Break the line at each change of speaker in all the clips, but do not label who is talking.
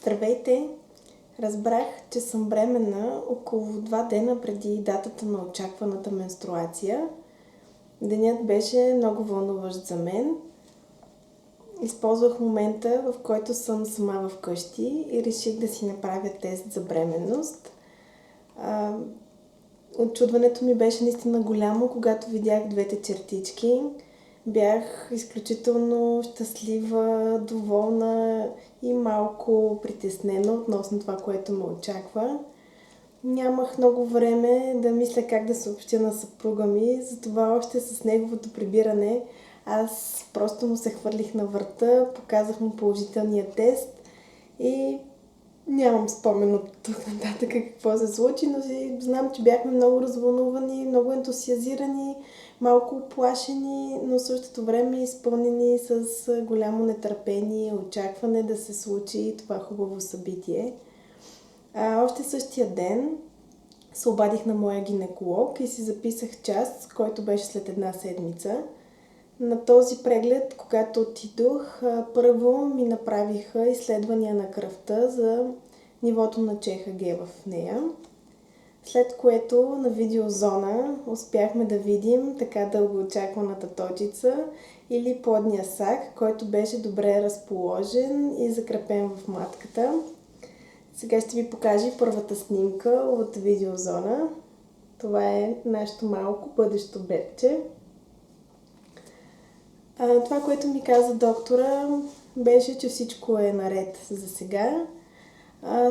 Здравейте! Разбрах, че съм бременна около 2 дена преди датата на очакваната менструация. Денят беше много вълнуващ за мен. Използвах момента, в който съм сама вкъщи и реших да си направя тест за бременност. Отчудването ми беше наистина голямо, когато видях двете чертички. Бях изключително щастлива, доволна и малко притеснена относно това, което ме очаква. Нямах много време да мисля как да съобщя на съпруга ми, затова още с неговото прибиране аз просто му се хвърлих на врата, показах му положителния тест и нямам спомен от тук нататък какво се случи, но знам, че бяхме много развълнувани, много ентусиазирани, малко уплашени, но в същото време изпълнени с голямо нетърпение, очакване да се случи това хубаво събитие. Още същия ден се обадих на моя гинеколог и си записах час, който беше след 1 седмица. На този преглед, когато отидох, първо ми направиха изследвания на кръвта за нивото на ЧХГ в нея. След което на видеозона успяхме да видим така дълго очакваната точица или плодния сак, който беше добре разположен и закрепен в матката. Сега ще ви покажа първата снимка от видеозона. Това е нашето малко бъдещо бебче. Това, което ми каза доктора, беше, че всичко е наред за сега.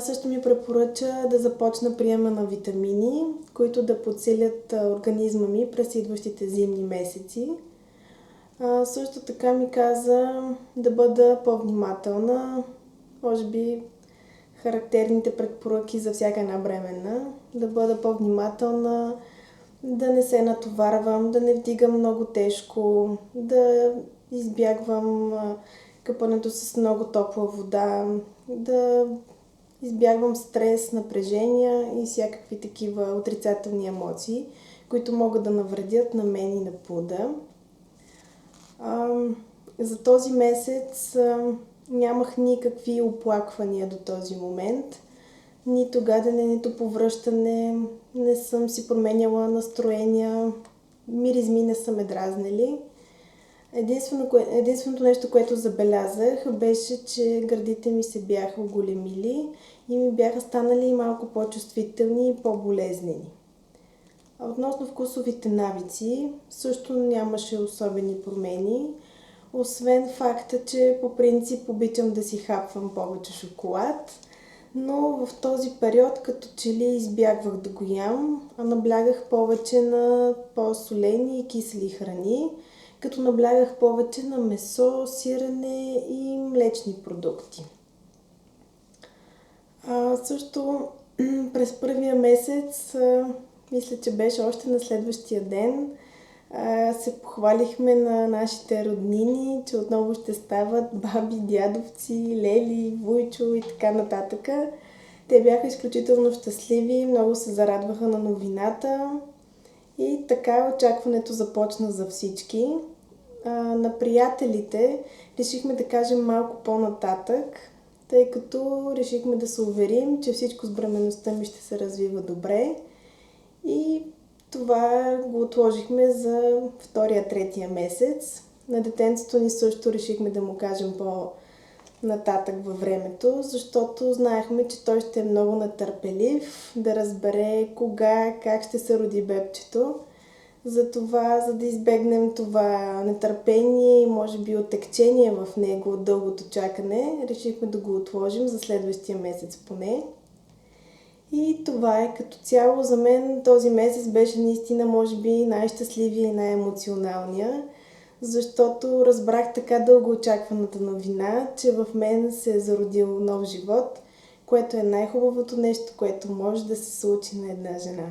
Също ми препоръча да започна приема на витамини, които да подсилят организма ми през идващите зимни месеци. Също така ми каза да бъда по-внимателна, може би характерните препоръки за всяка една бременна, да бъда по-внимателна, да не се натоварвам, да не вдигам много тежко, да избягвам къпането с много топла вода, да избягвам стрес, напрежения и всякакви такива отрицателни емоции, които могат да навредят на мен и на плода. За този месец нямах никакви оплаквания до този момент. Нито гадене, нито повръщане, не съм си променяла миризми не са ме дразнили. Единственото нещо, което забелязах, беше, че гърдите ми се бяха оголемили и ми бяха станали малко по-чувствителни и по-болезнени. Относно вкусовите навици, също нямаше особени промени, освен факта, че по принцип обичам да си хапвам повече шоколад, но в този период като че ли избягвах да го ям, а наблягах повече на по-солени и кисели храни, като наблягах повече на месо, сирене и млечни продукти. Също през първия месец, мисля, че беше още на следващия ден, се похвалихме на нашите роднини, че отново ще стават баби, дядовци, лели, вуйчо и така нататък. Те бяха изключително щастливи, много се зарадваха на новината и така очакването започна за всички. На приятелите решихме да кажем малко по-нататък, тъй като решихме да се уверим, че всичко с бременността ми ще се развива добре и това го отложихме за 2-3 месец. На детенцето ни също решихме да му кажем по-нататък във времето, защото знаехме, че той ще е много нетърпелив да разбере кога, как ще се роди бебчето. Затова, за да избегнем това нетърпение и може би отекчение в него от дългото чакане, решихме да го отложим за следващия месец поне. И това е като цяло. За мен този месец беше наистина, може би, най-щастливия и най-емоционалния, защото разбрах така дълго очакваната новина, че в мен се е зародил нов живот, което е най-хубавото нещо, което може да се случи на една жена.